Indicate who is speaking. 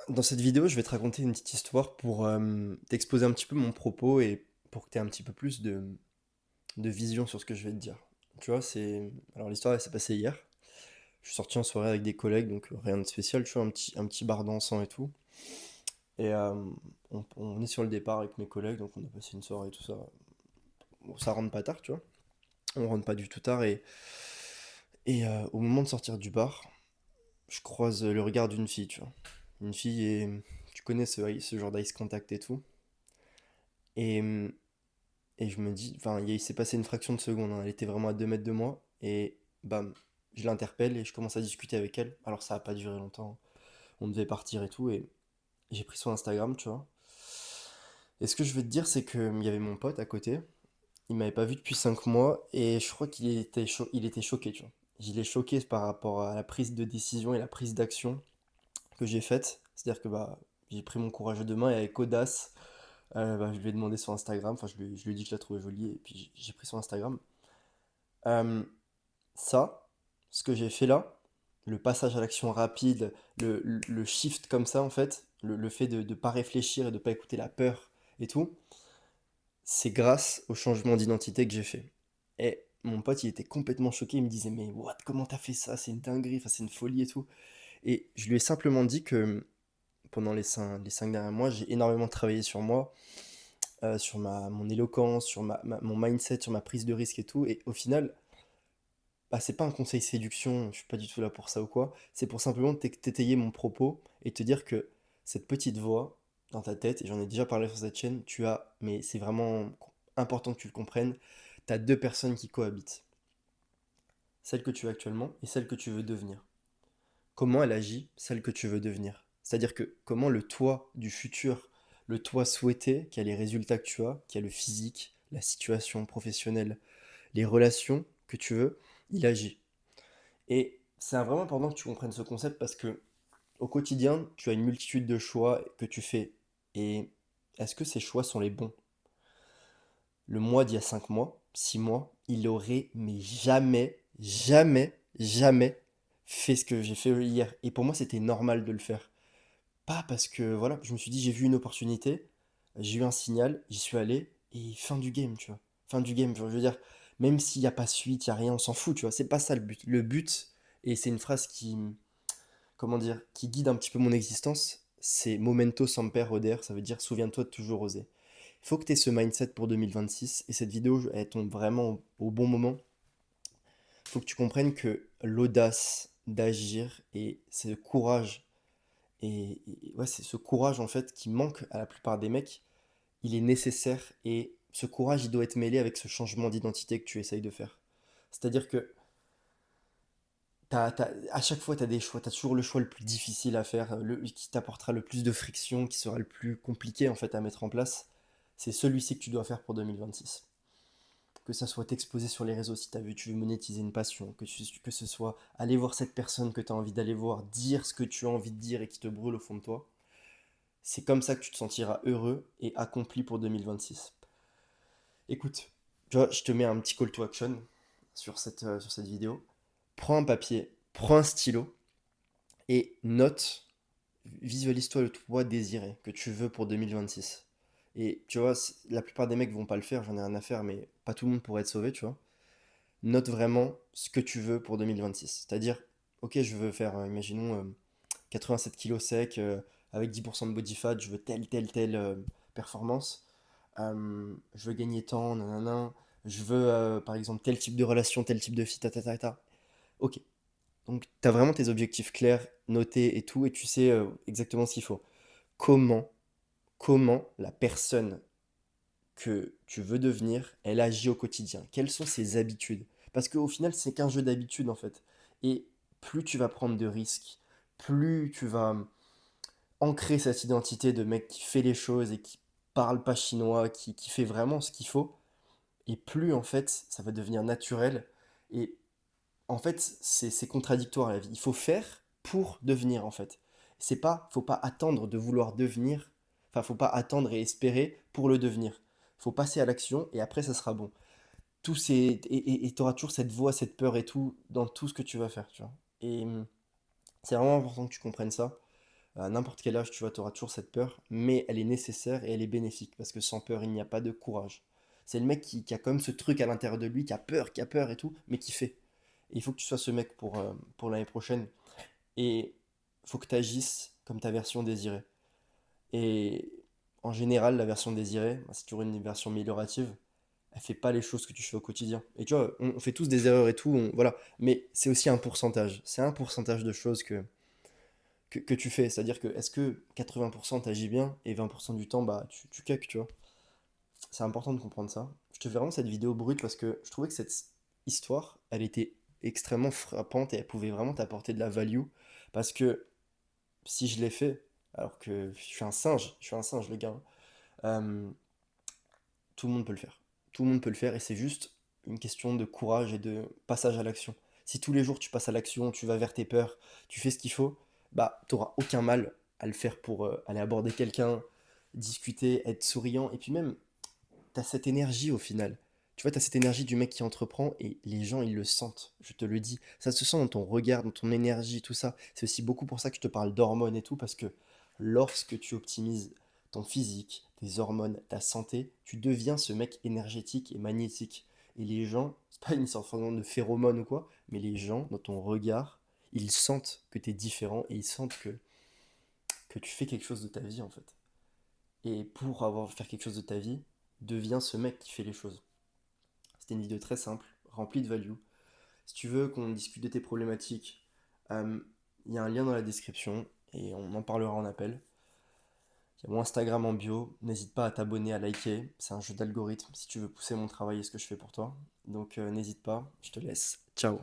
Speaker 1: Dans cette vidéo, je vais te raconter une petite histoire pour t'exposer un petit peu mon propos et pour que tu aies un petit peu plus de vision sur ce que je vais te dire. Tu vois, Alors l'histoire, elle s'est passée hier. Je suis sorti en soirée avec des collègues, donc rien de spécial, tu vois, un petit bar dansant et tout. Et on est sur le départ avec mes collègues, donc on a passé une soirée et tout ça. Bon, ça rentre pas tard, tu vois. On rentre pas du tout tard et au moment de sortir du bar, je croise le regard d'une fille, tu vois. Une fille et tu connais ce genre d'ice contact et tout. Et, et je me dis, enfin, il s'est passé une fraction de seconde, hein. Elle était vraiment à 2 mètres de moi, et bam, je l'interpelle et je commence à discuter avec elle. Alors ça a pas duré longtemps, on devait partir et tout, et j'ai pris son Instagram, tu vois. Et ce que je veux te dire, c'est que il y avait mon pote à côté, il m'avait pas vu depuis 5 mois, et je crois il était choqué, tu vois. Il est choqué par rapport à la prise de décision et la prise d'action que j'ai faite. C'est-à-dire que bah, j'ai pris mon courage à deux mains et avec audace, bah, je lui ai demandé son Instagram, enfin je lui ai dit que je la trouvais jolie et puis j'ai pris son Instagram. Euh, Ça, ce que j'ai fait là, le passage à l'action rapide, le shift comme ça en fait, le fait de ne pas réfléchir et de ne pas écouter la peur et tout, c'est grâce au changement d'identité que j'ai fait. Et mon pote, il était complètement choqué, il me disait mais what, comment t'as fait ça? C'est une dinguerie, enfin, c'est une folie et tout. Et je lui ai simplement dit que pendant les cinq derniers mois, j'ai énormément travaillé sur moi, sur mon éloquence, sur mon mindset, sur ma prise de risque et tout. Et au final, bah, c'est pas un conseil séduction, je suis pas du tout là pour ça ou quoi. C'est pour simplement t'étayer mon propos et te dire que cette petite voix dans ta tête, et j'en ai déjà parlé sur cette chaîne, mais c'est vraiment important que tu le comprennes, tu as deux personnes qui cohabitent. Celle que tu es actuellement et celle que tu veux devenir. Comment elle agit, celle que tu veux devenir. C'est-à-dire que comment le toi du futur, le toi souhaité, qui a les résultats que tu as, qui a le physique, la situation professionnelle, les relations que tu veux, il agit. Et c'est vraiment important que tu comprennes ce concept parce que au quotidien, tu as une multitude de choix que tu fais. Et est-ce que ces choix sont les bons? Le mois d'il y a 5 mois, 6 mois, il aurait mais jamais, jamais, jamais fait ce que j'ai fait hier. Et pour moi, c'était normal de le faire. Pas parce que, voilà, je me suis dit, j'ai vu une opportunité, j'ai eu un signal, j'y suis allé, et fin du game, tu vois. Fin du game, je veux dire, même s'il n'y a pas suite, il n'y a rien, on s'en fout, tu vois. C'est pas ça le but. Le but, et c'est une phrase comment dire, qui guide un petit peu mon existence, c'est Momento semper roder, ça veut dire souviens-toi de toujours oser. Il faut que tu aies ce mindset pour 2026, et cette vidéo, elle tombe vraiment au bon moment. Il faut que tu comprennes que l'audace d'agir et c'est le courage, ouais, c'est ce courage en fait qui manque à la plupart des mecs, il est nécessaire, et ce courage, il doit être mêlé avec ce changement d'identité que tu essayes de faire. C'est-à-dire que à chaque fois, tu as des choix, tu as toujours le choix le plus difficile à faire, qui t'apportera le plus de friction, qui sera le plus compliqué en fait à mettre en place. C'est celui-ci que tu dois faire pour 2026. Que ça soit t'exposer sur les réseaux si tu veux monétiser une passion, que ce soit aller voir cette personne que tu as envie d'aller voir, dire ce que tu as envie de dire et qui te brûle au fond de toi. C'est comme ça que tu te sentiras heureux et accompli pour 2026. Écoute, tu vois, je te mets un petit call to action sur cette vidéo. Prends un papier, prends un stylo et note, visualise-toi le toi désiré que tu veux pour 2026. Et tu vois, la plupart des mecs vont pas le faire, j'en ai rien à faire, mais pas tout le monde pourrait être sauvé, tu vois. Note vraiment ce que tu veux pour 2026. C'est-à-dire, ok, je veux faire, imaginons, 87 kilos sec, avec 10% de body fat, je veux telle performance. Je veux gagner tant, nanana. Je veux, par exemple, tel type de relation, tel type de fit, ta ta ta ta. Ok. Donc, tu as vraiment tes objectifs clairs, notés et tout, et tu sais exactement ce qu'il faut. Comment, comment la personne que tu veux devenir, elle agit au quotidien? Quelles sont ses habitudes? Parce qu'au final, c'est qu'un jeu d'habitude en fait. Et plus tu vas prendre de risques, plus tu vas ancrer cette identité de mec qui fait les choses et qui parle pas chinois, qui fait vraiment ce qu'il faut, et plus en fait ça va devenir naturel. Et en fait, c'est contradictoire la vie. Il faut faire pour devenir en fait. Faut pas attendre de vouloir devenir, enfin, faut pas attendre et espérer pour le devenir. Faut passer à l'action et après ça sera bon. T'auras toujours cette voix, cette peur et tout dans tout ce que tu vas faire, tu vois. Et c'est vraiment important que tu comprennes ça. À n'importe quel âge, tu vois, tu auras toujours cette peur, mais elle est nécessaire et elle est bénéfique, parce que sans peur, il n'y a pas de courage. C'est le mec qui a quand même ce truc à l'intérieur de lui, qui a peur et tout, mais qui fait. Et il faut que tu sois ce mec pour l'année prochaine. Et il faut que tu agisses comme ta version désirée. Et en général, la version désirée, bah, c'est toujours une version améliorative, elle fait pas les choses que tu fais au quotidien. Et tu vois, on fait tous des erreurs et tout, voilà. Mais c'est aussi un pourcentage. C'est un pourcentage de choses que tu fais. C'est-à-dire que est-ce que 80% t'agis bien et 20% du temps, bah, tu cuck, tu vois. C'est important de comprendre ça. Je te fais vraiment cette vidéo brute parce que je trouvais que cette histoire, elle était extrêmement frappante et elle pouvait vraiment t'apporter de la value. Parce que si je l'ai fait, alors que je suis un singe, le gars, euh, tout le monde peut le faire. Tout le monde peut le faire et c'est juste une question de courage et de passage à l'action. Si tous les jours tu passes à l'action, tu vas vers tes peurs, tu fais ce qu'il faut, bah t'auras aucun mal à le faire pour aller aborder quelqu'un, discuter, être souriant et puis même t'as cette énergie au final. Tu vois, t'as cette énergie du mec qui entreprend et les gens ils le sentent, je te le dis. Ça se sent dans ton regard, dans ton énergie, tout ça. C'est aussi beaucoup pour ça que je te parle d'hormones et tout parce que lorsque tu optimises ton physique, tes hormones, ta santé, tu deviens ce mec énergétique et magnétique. Et les gens, c'est pas une sorte de phéromone ou quoi, mais les gens, dans ton regard, ils sentent que tu es différent et ils sentent que tu fais quelque chose de ta vie en fait. Et pour faire quelque chose de ta vie, deviens ce mec qui fait les choses. C'était une vidéo très simple, remplie de value. Si tu veux qu'on discute de tes problématiques, euh, il y a un lien dans la description et on en parlera en appel. Il y a mon Instagram en bio, n'hésite pas à t'abonner, à liker, c'est un jeu d'algorithme si tu veux pousser mon travail et ce que je fais pour toi. Donc n'hésite pas, je te laisse. Ciao.